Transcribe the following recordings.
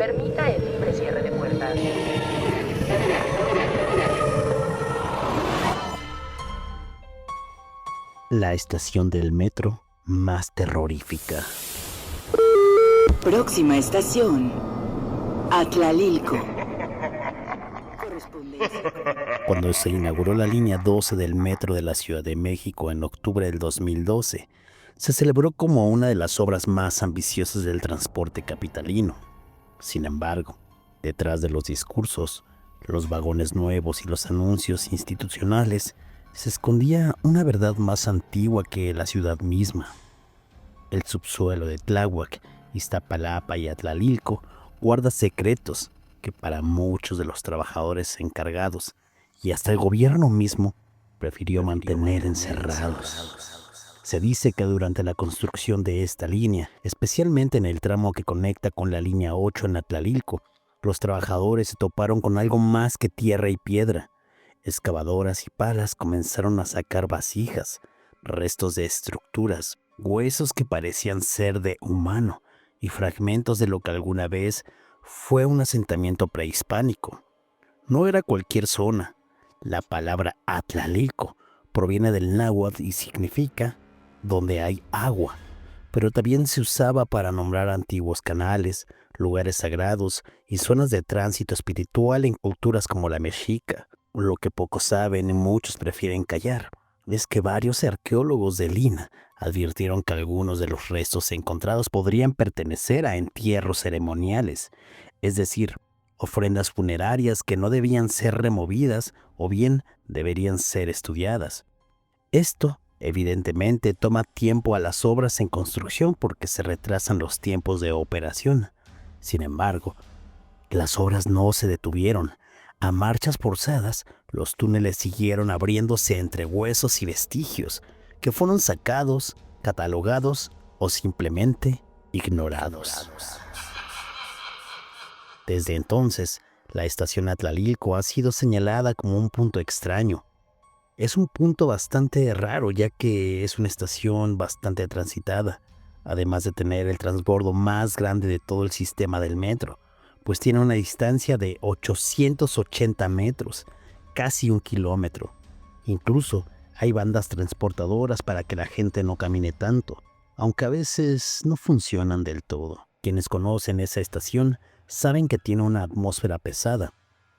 Permita el libre cierre de puertas. La estación del metro más terrorífica. Próxima estación, Atlalilco. Cuando se inauguró la línea 12 del metro de la Ciudad de México en octubre del 2012, se celebró como una de las obras más ambiciosas del transporte capitalino. Sin embargo, detrás de los discursos, los vagones nuevos y los anuncios institucionales, se escondía una verdad más antigua que la ciudad misma. El subsuelo de Tláhuac, Iztapalapa y Atlalilco guarda secretos que para muchos de los trabajadores encargados y hasta el gobierno mismo prefirió mantener encerrados. Se dice que durante la construcción de esta línea, especialmente en el tramo que conecta con la línea 8 en Atlalilco, los trabajadores se toparon con algo más que tierra y piedra. Excavadoras y palas comenzaron a sacar vasijas, restos de estructuras, huesos que parecían ser de humano y fragmentos de lo que alguna vez fue un asentamiento prehispánico. No era cualquier zona. La palabra Atlalilco proviene del náhuatl y significa donde hay agua, pero también se usaba para nombrar antiguos canales, lugares sagrados y zonas de tránsito espiritual en culturas como la mexica. Lo que pocos saben y muchos prefieren callar es que varios arqueólogos de Lina advirtieron que algunos de los restos encontrados podrían pertenecer a entierros ceremoniales, es decir, ofrendas funerarias que no debían ser removidas o bien deberían ser estudiadas. Esto, evidentemente, toma tiempo a las obras en construcción porque se retrasan los tiempos de operación. Sin embargo, las obras no se detuvieron. A marchas forzadas, los túneles siguieron abriéndose entre huesos y vestigios que fueron sacados, catalogados o simplemente ignorados. Desde entonces, la estación Atlalilco ha sido señalada como un punto extraño. Es un punto bastante raro ya que es una estación bastante transitada, además de tener el transbordo más grande de todo el sistema del metro, pues tiene una distancia de 880 metros, casi 1 kilómetro. Incluso hay bandas transportadoras para que la gente no camine tanto, aunque a veces no funcionan del todo. Quienes conocen esa estación saben que tiene una atmósfera pesada,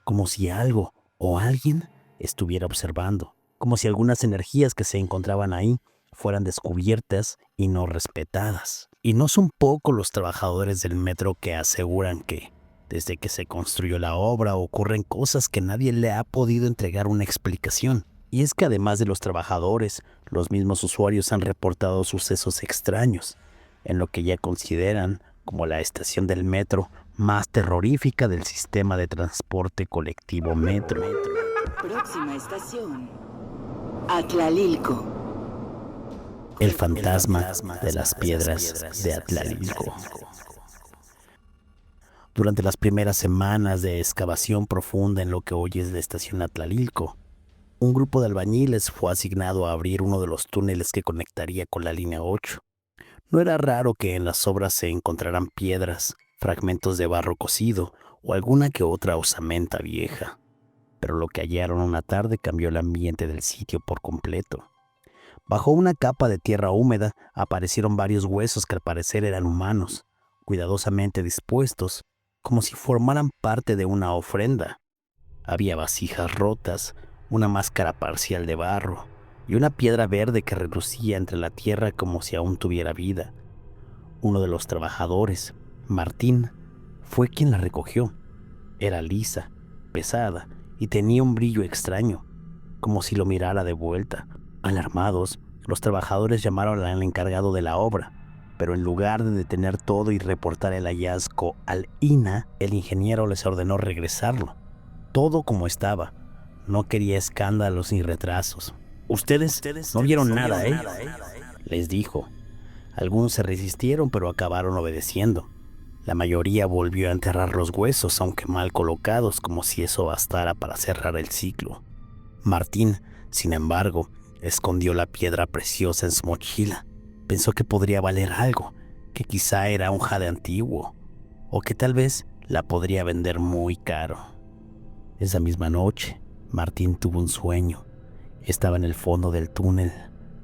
como si algo o alguien estuviera observando, como si algunas energías que se encontraban ahí fueran descubiertas y no respetadas. Y no son pocos los trabajadores del metro que aseguran que, desde que se construyó la obra, ocurren cosas que nadie le ha podido entregar una explicación. Y es que además de los trabajadores, los mismos usuarios han reportado sucesos extraños, en lo que ya consideran como la estación del metro más terrorífica del sistema de transporte colectivo metro. Próxima estación, Atlalilco. El fantasma de las piedras de Atlalilco. Durante las primeras semanas de excavación profunda en lo que hoy es la estación Atlalilco, un grupo de albañiles fue asignado a abrir uno de los túneles que conectaría con la línea 8. No era raro que en las obras se encontraran piedras, fragmentos de barro cocido o alguna que otra osamenta vieja. Pero lo que hallaron una tarde cambió el ambiente del sitio por completo. Bajo una capa de tierra húmeda aparecieron varios huesos que al parecer eran humanos, cuidadosamente dispuestos, como si formaran parte de una ofrenda. Había vasijas rotas, una máscara parcial de barro y una piedra verde que relucía entre la tierra como si aún tuviera vida. Uno de los trabajadores, Martín, fue quien la recogió. Era lisa, pesada y tenía un brillo extraño, como si lo mirara de vuelta. Alarmados, los trabajadores llamaron al encargado de la obra, pero en lugar de detener todo y reportar el hallazgo al INAH, el ingeniero les ordenó regresarlo, todo como estaba. No quería escándalos ni retrasos. Ustedes no vieron nada, ¿eh? Les dijo. Algunos se resistieron, pero acabaron obedeciendo. La mayoría volvió a enterrar los huesos, aunque mal colocados, como si eso bastara para cerrar el ciclo. Martín, sin embargo, escondió la piedra preciosa en su mochila. Pensó que podría valer algo, que quizá era un jade antiguo, o que tal vez la podría vender muy caro. Esa misma noche, Martín tuvo un sueño. Estaba en el fondo del túnel,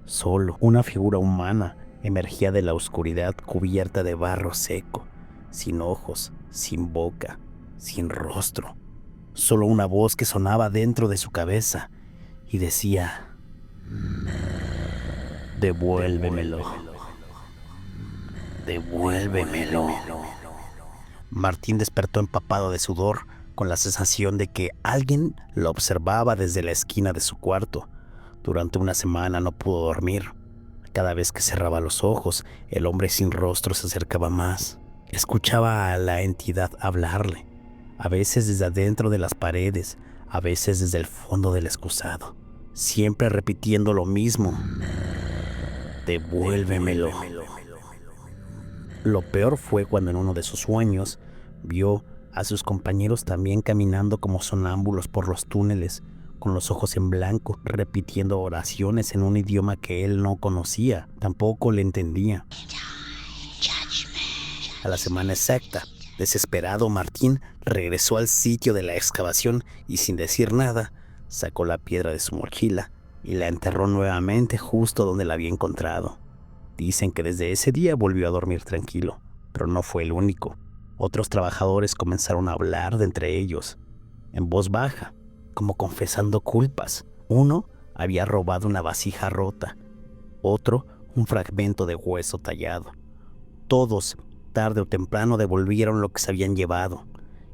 solo. Una figura humana emergía de la oscuridad cubierta de barro seco, sin ojos, sin boca, sin rostro. Solo una voz que sonaba dentro de su cabeza y decía: devuélvemelo, devuélvemelo. Martín despertó empapado de sudor, con la sensación de que alguien lo observaba desde la esquina de su cuarto. Durante una semana no pudo dormir. Cada vez que cerraba los ojos, el hombre sin rostro se acercaba más. Escuchaba a la entidad hablarle, a veces desde adentro de las paredes, a veces desde el fondo del excusado, siempre repitiendo lo mismo: devuélvemelo. Lo peor fue cuando en uno de sus sueños vio a sus compañeros también caminando como sonámbulos por los túneles, con los ojos en blanco, repitiendo oraciones en un idioma que él no conocía, tampoco le entendía. A la semana exacta, desesperado, Martín regresó al sitio de la excavación y, sin decir nada, sacó la piedra de su mochila y la enterró nuevamente justo donde la había encontrado. Dicen que desde ese día volvió a dormir tranquilo, pero no fue el único. Otros trabajadores comenzaron a hablar de entre ellos, en voz baja, como confesando culpas. Uno había robado una vasija rota, otro un fragmento de hueso tallado. Todos, tarde o temprano, devolvieron lo que se habían llevado,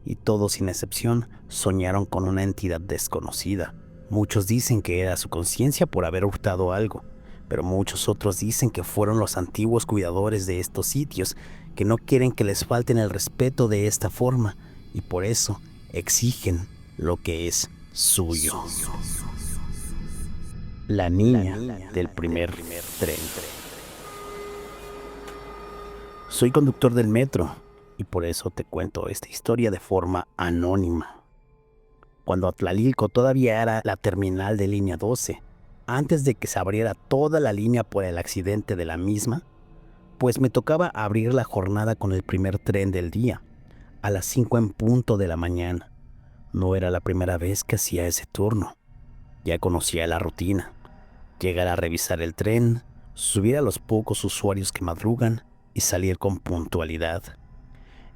y todos, sin excepción, soñaron con una entidad desconocida. Muchos dicen que era su conciencia por haber hurtado algo, pero muchos otros dicen que fueron los antiguos cuidadores de estos sitios que no quieren que les falten el respeto de esta forma y por eso exigen lo que es suyo. La niña del primer tren. Soy conductor del metro y por eso te cuento esta historia de forma anónima. Cuando Atlalilco todavía era la terminal de línea 12, antes de que se abriera toda la línea por el accidente de la misma, pues me tocaba abrir la jornada con el primer tren del día, a las 5 en punto de la mañana. No era la primera vez que hacía ese turno. Ya conocía la rutina: llegar a revisar el tren, subir a los pocos usuarios que madrugan y salir con puntualidad.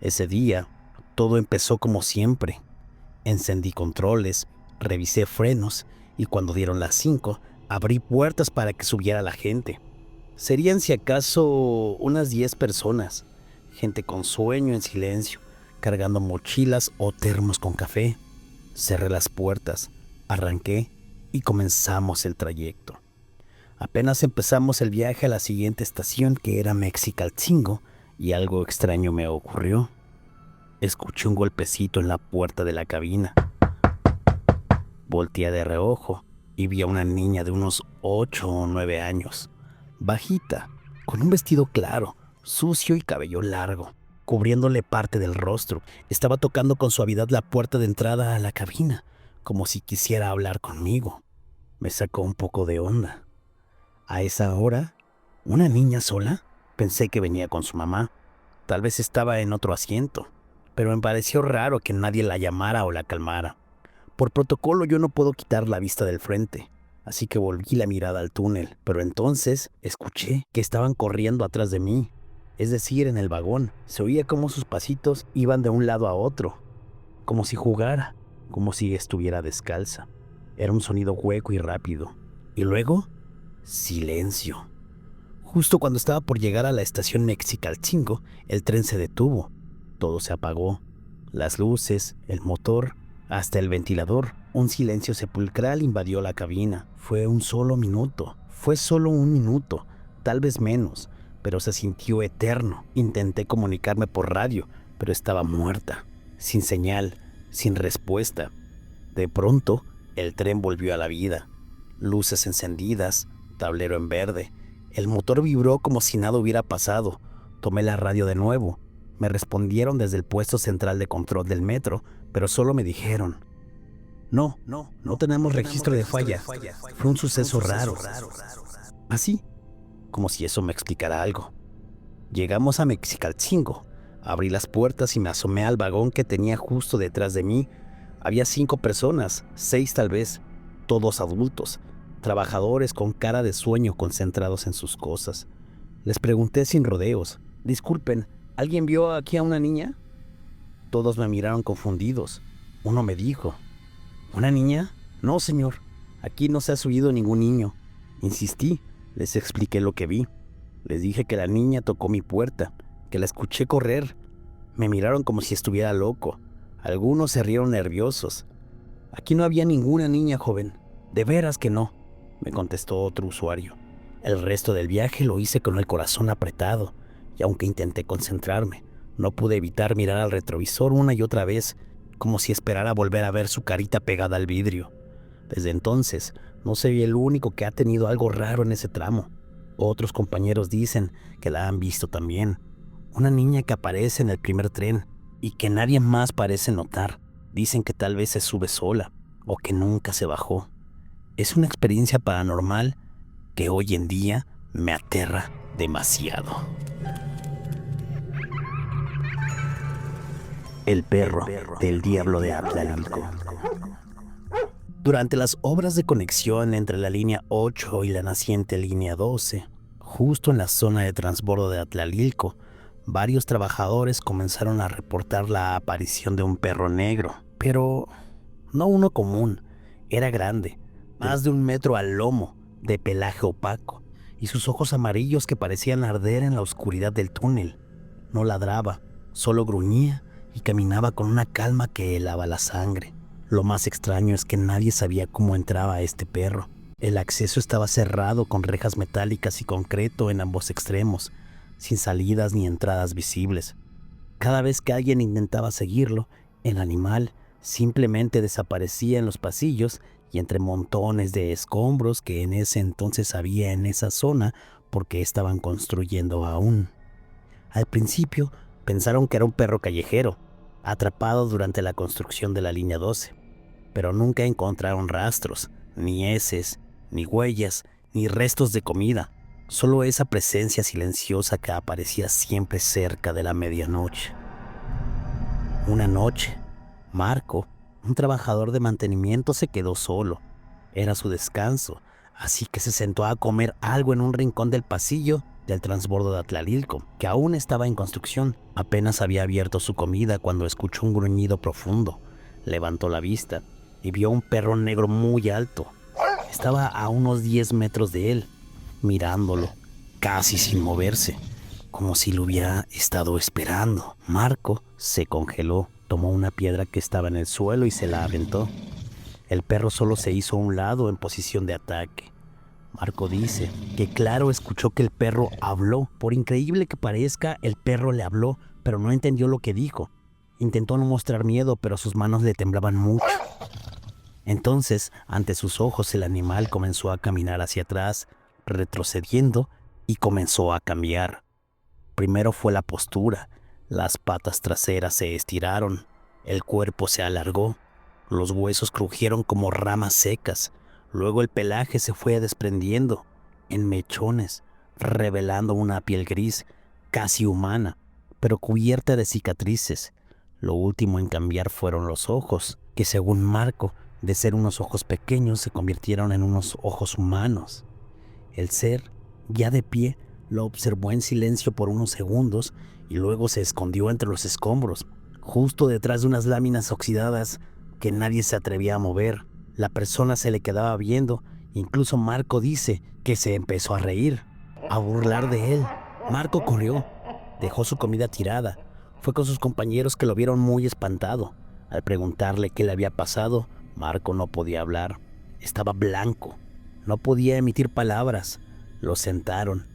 Ese día, todo empezó como siempre. Encendí controles, revisé frenos y cuando dieron las 5, abrí puertas para que subiera la gente. Serían si acaso unas 10 personas, gente con sueño en silencio, cargando mochilas o termos con café. Cerré las puertas, arranqué y comenzamos el trayecto. Apenas empezamos el viaje a la siguiente estación, que era Mexicalcingo, y algo extraño me ocurrió. Escuché un golpecito en la puerta de la cabina. Volteé de reojo y vi a una niña de unos 8 o 9 años, bajita, con un vestido claro, sucio y cabello largo, cubriéndole parte del rostro. Estaba tocando con suavidad la puerta de entrada a la cabina, como si quisiera hablar conmigo. Me sacó un poco de onda. A esa hora, ¿una niña sola? Pensé que venía con su mamá. Tal vez estaba en otro asiento, pero me pareció raro que nadie la llamara o la calmara. Por protocolo yo no puedo quitar la vista del frente, así que volví la mirada al túnel, pero entonces escuché que estaban corriendo atrás de mí, es decir, en el vagón. Se oía cómo sus pasitos iban de un lado a otro, como si jugara, como si estuviera descalza. Era un sonido hueco y rápido. Y luego, silencio. Justo cuando estaba por llegar a la estación Mexicalcingo, el tren se detuvo. Todo se apagó. Las luces, el motor, hasta el ventilador. Un silencio sepulcral invadió la cabina. Fue solo un minuto, tal vez menos, pero se sintió eterno. Intenté comunicarme por radio, pero estaba muerta, sin señal, sin respuesta. De pronto, el tren volvió a la vida. Luces encendidas, tablero en verde. El motor vibró como si nada hubiera pasado. Tomé la radio de nuevo. Me respondieron desde el puesto central de control del metro, pero solo me dijeron: No tenemos registro de falla. Fue un suceso raro. Así, como si eso me explicara algo. Llegamos a Mexicalcingo. Abrí las puertas y me asomé al vagón que tenía justo detrás de mí. Había 5 personas, 6 tal vez, todos adultos, trabajadores con cara de sueño concentrados en sus cosas. Les pregunté sin rodeos: disculpen, ¿alguien vio aquí a una niña? Todos me miraron confundidos. Uno me dijo: ¿una niña? No, señor, aquí no se ha subido ningún niño. Insistí, les expliqué lo que vi. Les dije que la niña tocó mi puerta, que la escuché correr. Me miraron como si estuviera loco. Algunos se rieron nerviosos. Aquí no había ninguna niña, joven. De veras que no, me contestó otro usuario. El resto del viaje lo hice con el corazón apretado, y aunque intenté concentrarme, no pude evitar mirar al retrovisor una y otra vez, como si esperara volver a ver su carita pegada al vidrio. Desde entonces, no soy el único que ha tenido algo raro en ese tramo. Otros compañeros dicen que la han visto también. Una niña que aparece en el primer tren y que nadie más parece notar. Dicen que tal vez se sube sola o que nunca se bajó. Es una experiencia paranormal que hoy en día me aterra demasiado. El perro del diablo de Atlalilco. Durante las obras de conexión entre la línea 8 y la naciente línea 12, justo en la zona de transbordo de Atlalilco, varios trabajadores comenzaron a reportar la aparición de un perro negro, pero no uno común. Era grande, más de 1 metro al lomo, de pelaje opaco, y sus ojos amarillos que parecían arder en la oscuridad del túnel. No ladraba, solo gruñía y caminaba con una calma que helaba la sangre. Lo más extraño es que nadie sabía cómo entraba este perro. El acceso estaba cerrado con rejas metálicas y concreto en ambos extremos, sin salidas ni entradas visibles. Cada vez que alguien intentaba seguirlo, el animal simplemente desaparecía en los pasillos y entre montones de escombros que en ese entonces había en esa zona porque estaban construyendo aún. Al principio pensaron que era un perro callejero, atrapado durante la construcción de la línea 12, pero nunca encontraron rastros, ni heces, ni huellas, ni restos de comida, solo esa presencia silenciosa que aparecía siempre cerca de la medianoche. Una noche, Marco, un trabajador de mantenimiento, se quedó solo. Era su descanso, así que se sentó a comer algo en un rincón del pasillo del transbordo de Atlalilco, que aún estaba en construcción. Apenas había abierto su comida cuando escuchó un gruñido profundo. Levantó la vista y vio un perro negro muy alto. Estaba a unos 10 metros de él, mirándolo, casi sin moverse, como si lo hubiera estado esperando. Marco se congeló, tomó una piedra que estaba en el suelo y se la aventó. El perro solo se hizo a un lado en posición de ataque. Marco dice que claro escuchó que el perro habló. Por increíble que parezca, el perro le habló, pero no entendió lo que dijo. Intentó no mostrar miedo, pero sus manos le temblaban mucho. Entonces, ante sus ojos, el animal comenzó a caminar hacia atrás, retrocediendo, y comenzó a cambiar. Primero fue la postura. Las patas traseras se estiraron, el cuerpo se alargó, los huesos crujieron como ramas secas. Luego el pelaje se fue desprendiendo en mechones, revelando una piel gris, casi humana, pero cubierta de cicatrices. Lo último en cambiar fueron los ojos, que según Marco, de ser unos ojos pequeños, se convirtieron en unos ojos humanos. El ser, ya de pie, lo observó en silencio por unos segundos y luego se escondió entre los escombros, justo detrás de unas láminas oxidadas que nadie se atrevía a mover. La persona se le quedaba viendo. Incluso Marco dice que se empezó a reír, a burlar de él. Marco corrió, dejó su comida tirada. Fue con sus compañeros que lo vieron muy espantado. Al preguntarle qué le había pasado, Marco no podía hablar. Estaba blanco, no podía emitir palabras. Lo sentaron.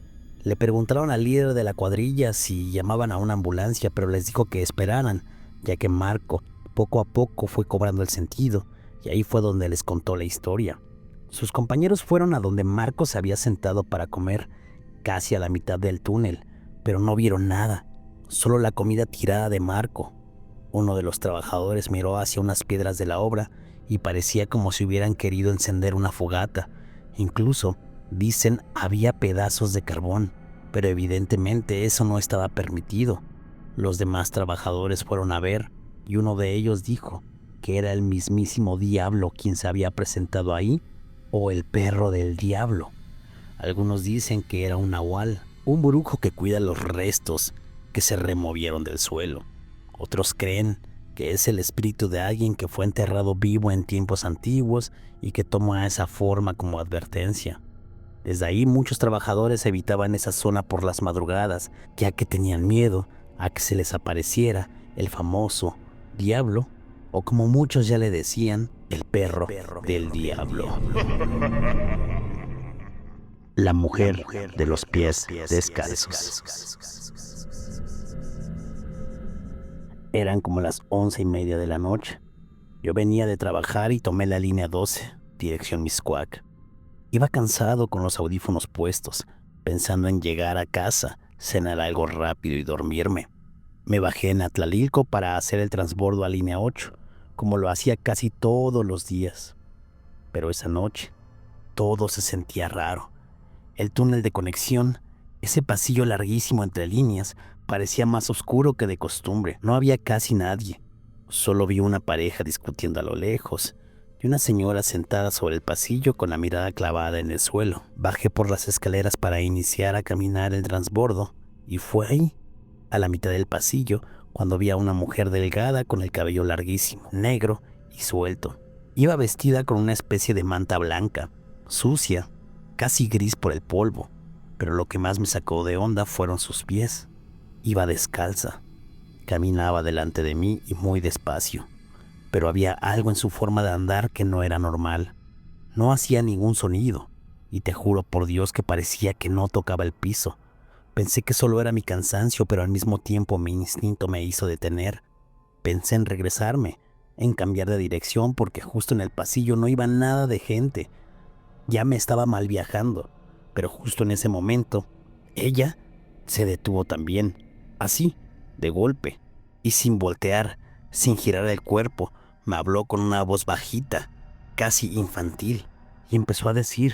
Le preguntaron al líder de la cuadrilla si llamaban a una ambulancia, pero les dijo que esperaran, ya que Marco poco a poco fue cobrando el sentido. Y ahí fue donde les contó la historia. Sus compañeros fueron a donde Marco se había sentado para comer, casi a la mitad del túnel, pero no vieron nada, solo la comida tirada de Marco. Uno de los trabajadores miró hacia unas piedras de la obra y parecía como si hubieran querido encender una fogata. Incluso, dicen, había pedazos de carbón, pero evidentemente eso no estaba permitido. Los demás trabajadores fueron a ver y uno de ellos dijo que era el mismísimo diablo quien se había presentado ahí o el perro del diablo. Algunos dicen que era un nahual, un brujo que cuida los restos que se removieron del suelo. Otros creen que es el espíritu de alguien que fue enterrado vivo en tiempos antiguos y que toma esa forma como advertencia. Desde ahí muchos trabajadores evitaban esa zona por las madrugadas, ya que tenían miedo a que se les apareciera el famoso diablo, o como muchos ya le decían, el perro del diablo. La mujer de los pies descalzos. Eran como las 11:30 de la noche. Yo venía de trabajar y tomé la línea 12, dirección Mixcoac. Iba cansado con los audífonos puestos, pensando en llegar a casa, cenar algo rápido y dormirme. Me bajé en Atlalilco para hacer el transbordo a línea 8, como lo hacía casi todos los días. Pero esa noche, todo se sentía raro. El túnel de conexión, ese pasillo larguísimo entre líneas, parecía más oscuro que de costumbre. No había casi nadie. Solo vi una pareja discutiendo a lo lejos y una señora sentada sobre el pasillo con la mirada clavada en el suelo. Bajé por las escaleras para iniciar a caminar el transbordo y fue ahí, a la mitad del pasillo, cuando vi a una mujer delgada con el cabello larguísimo, negro y suelto. Iba vestida con una especie de manta blanca, sucia, casi gris por el polvo, pero lo que más me sacó de onda fueron sus pies. Iba descalza. Caminaba delante de mí y muy despacio, pero había algo en su forma de andar que no era normal. No hacía ningún sonido, y te juro por Dios que parecía que no tocaba el piso. Pensé que solo era mi cansancio, pero al mismo tiempo mi instinto me hizo detener. Pensé en regresarme, en cambiar de dirección, porque justo en el pasillo no iba nada de gente. Ya me estaba mal viajando, pero justo en ese momento, ella se detuvo también, así, de golpe, y sin voltear, sin girar el cuerpo, me habló con una voz bajita, casi infantil, y empezó a decir: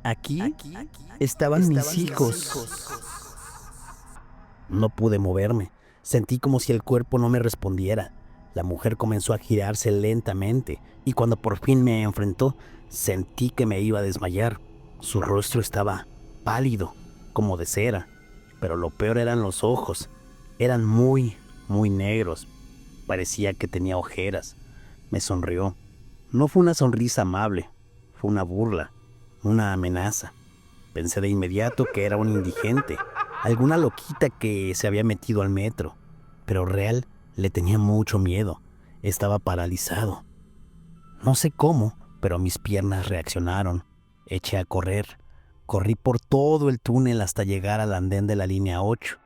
Aquí estaban mis hijos. No pude moverme, sentí como si el cuerpo no me respondiera. La mujer comenzó a girarse lentamente, y cuando por fin me enfrentó, sentí que me iba a desmayar. Su rostro estaba pálido, como de cera, pero lo peor eran los ojos. Eran muy negros. Parecía que tenía ojeras. Me sonrió. No fue una sonrisa amable, fue una burla, una amenaza. Pensé de inmediato que era un indigente, alguna loquita que se había metido al metro, pero real le tenía mucho miedo. Estaba paralizado. No sé cómo, pero mis piernas reaccionaron. Eché a correr. Corrí por todo el túnel hasta llegar al andén de la línea 8.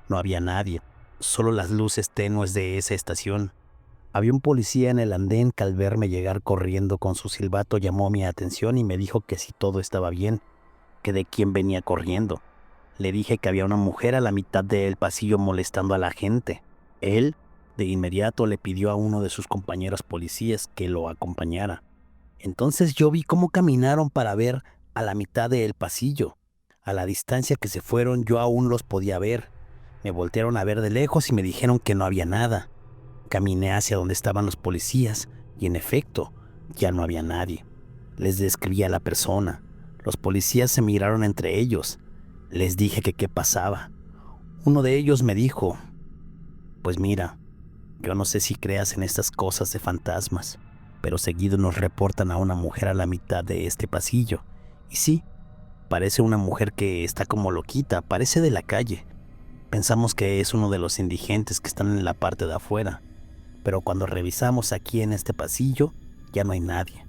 No había nadie, solo las luces tenues de esa estación. Había un policía en el andén que al verme llegar corriendo con su silbato llamó mi atención y me dijo que si todo estaba bien, que de quién venía corriendo. Le dije que había una mujer a la mitad del pasillo molestando a la gente. Él, de inmediato, le pidió a uno de sus compañeros policías que lo acompañara. Entonces yo vi cómo caminaron para ver a la mitad del pasillo. A la distancia que se fueron yo aún los podía ver. Me voltearon a ver de lejos y me dijeron que no había nada. Caminé hacia donde estaban los policías y en efecto, ya no había nadie. Les describí a la persona. Los policías se miraron entre ellos. Les dije que qué pasaba. Uno de ellos me dijo: pues mira, yo no sé si creas en estas cosas de fantasmas, pero seguido nos reportan a una mujer a la mitad de este pasillo. Y sí, parece una mujer que está como loquita, parece de la calle. Pensamos que es uno de los indigentes que están en la parte de afuera, pero cuando revisamos aquí en este pasillo, ya no hay nadie.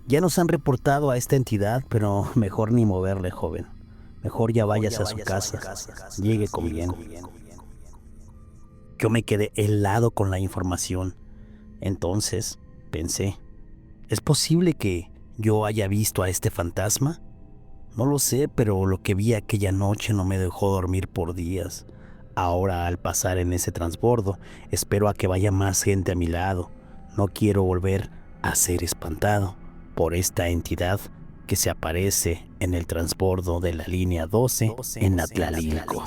Ya nos han reportado a esta entidad, pero mejor ni moverle, joven. Mejor ya váyase a su casa, llegue con bien. Yo me quedé helado con la información. Entonces, pensé, ¿es posible que yo haya visto a este fantasma? No lo sé, pero lo que vi aquella noche no me dejó dormir por días. Ahora, al pasar en ese transbordo, espero a que vaya más gente a mi lado. No quiero volver a ser espantado por esta entidad que se aparece en el transbordo de la línea 12 en Atlalilco.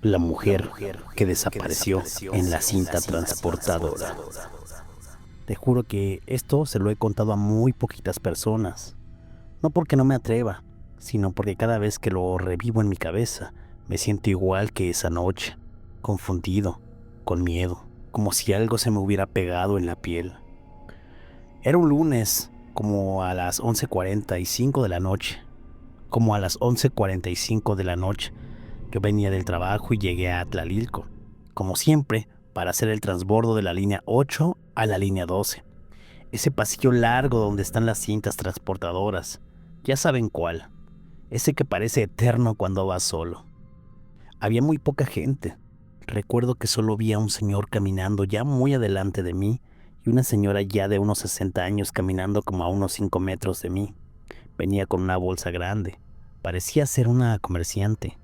La mujer que desapareció en la cinta transportadora. Te juro que esto se lo he contado a muy poquitas personas. No porque no me atreva, sino porque cada vez que lo revivo en mi cabeza, me siento igual que esa noche, confundido, con miedo, como si algo se me hubiera pegado en la piel. Era un lunes, como a las 11:45 de la noche. Como a las 11:45 de la noche, yo venía del trabajo y llegué a Tlalilco, como siempre, para hacer el transbordo de la línea 8 a la línea 12. Ese pasillo largo donde están las cintas transportadoras. Ya saben cuál. Ese que parece eterno cuando vas solo. Había muy poca gente. Recuerdo que solo vi a un señor caminando ya muy adelante de mí y una señora ya de unos 60 años caminando como a unos 5 metros de mí. Venía con una bolsa grande. Parecía ser una comerciante.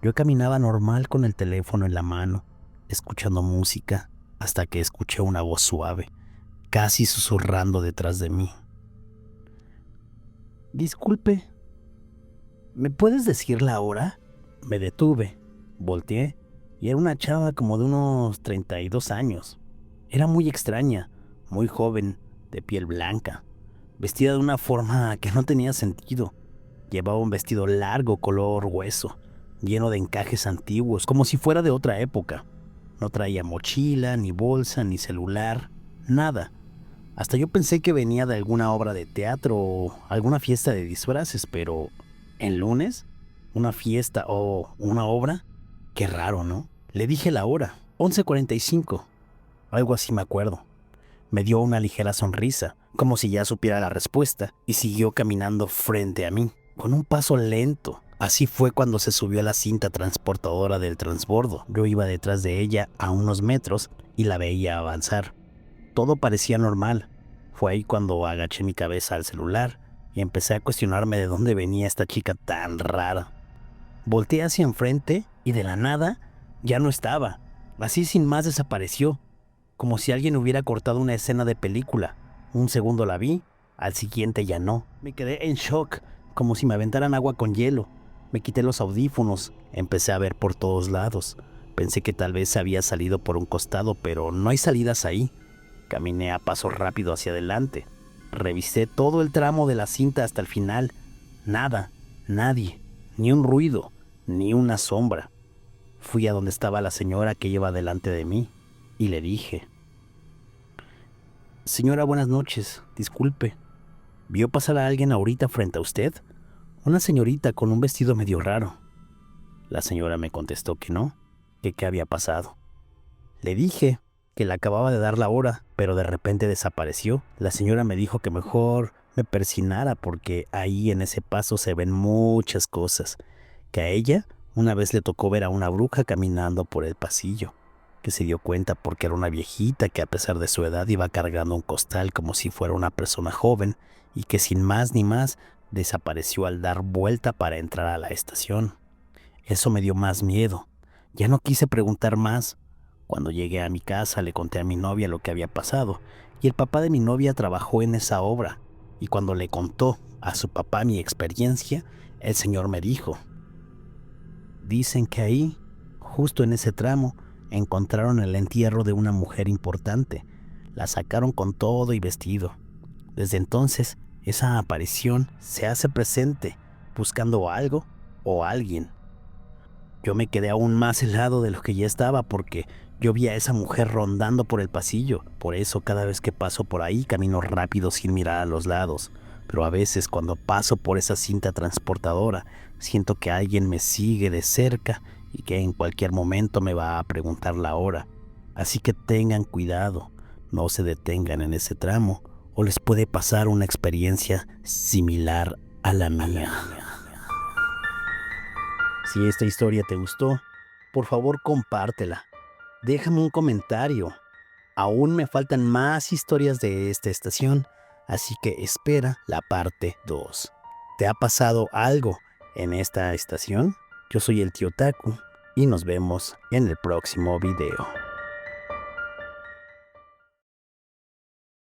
Yo caminaba normal con el teléfono en la mano, escuchando música, hasta que escuché una voz suave, casi susurrando detrás de mí. Disculpe, ¿me puedes decir la hora? Me detuve, volteé y era una chava como de unos 32 años. Era muy extraña, muy joven, de piel blanca, vestida de una forma que no tenía sentido. Llevaba un vestido largo color hueso, lleno de encajes antiguos, como si fuera de otra época. No traía mochila, ni bolsa, ni celular, nada. Hasta yo pensé que venía de alguna obra de teatro o alguna fiesta de disfraces, pero ¿en lunes? ¿Una fiesta o una obra? Qué raro, ¿no? Le dije la hora, 11:45, algo así me acuerdo. Me dio una ligera sonrisa, como si ya supiera la respuesta, y siguió caminando frente a mí, con un paso lento. Así fue cuando se subió a la cinta transportadora del transbordo. Yo iba detrás de ella a unos metros y la veía avanzar. Todo parecía normal. Fue ahí cuando agaché mi cabeza al celular y empecé a cuestionarme de dónde venía esta chica tan rara. Volteé hacia enfrente y de la nada ya no estaba. Así sin más desapareció, como si alguien hubiera cortado una escena de película. Un segundo la vi, al siguiente ya no. Me quedé en shock, como si me aventaran agua con hielo. Me quité los audífonos, empecé a ver por todos lados. Pensé que tal vez se había salido por un costado, pero no hay salidas ahí. Caminé a paso rápido hacia adelante. Revisé todo el tramo de la cinta hasta el final. Nada, nadie, ni un ruido, ni una sombra. Fui a donde estaba la señora que iba delante de mí y le dije: Señora, buenas noches, disculpe. ¿Vio pasar a alguien ahorita frente a usted? Una señorita con un vestido medio raro. La señora me contestó que no, que qué había pasado. Le dije que le acababa de dar la hora, pero de repente desapareció. La señora me dijo que mejor me persinara porque ahí en ese paso se ven muchas cosas, que a ella una vez le tocó ver a una bruja caminando por el pasillo, que se dio cuenta porque era una viejita que a pesar de su edad iba cargando un costal como si fuera una persona joven y que sin más ni más desapareció al dar vuelta para entrar a la estación. Eso me dio más miedo. Ya no quise preguntar más. Cuando llegué a mi casa le conté a mi novia lo que había pasado y el papá de mi novia trabajó en esa obra. Y cuando le contó a su papá mi experiencia, el señor me dijo: dicen que ahí, justo en ese tramo, encontraron el entierro de una mujer importante. La sacaron con todo y vestido. Desde entonces, esa aparición se hace presente, buscando algo o alguien. Yo me quedé aún más helado de lo que ya estaba porque yo vi a esa mujer rondando por el pasillo. Por eso cada vez que paso por ahí camino rápido sin mirar a los lados. Pero a veces cuando paso por esa cinta transportadora, siento que alguien me sigue de cerca y que en cualquier momento me va a preguntar la hora. Así que tengan cuidado, no se detengan en ese tramo o les puede pasar una experiencia similar a la mía. Si esta historia te gustó, por favor compártela. Déjame un comentario. Aún me faltan más historias de esta estación, así que espera la parte 2. ¿Te ha pasado algo en esta estación? Yo soy el tío Taku y nos vemos en el próximo video.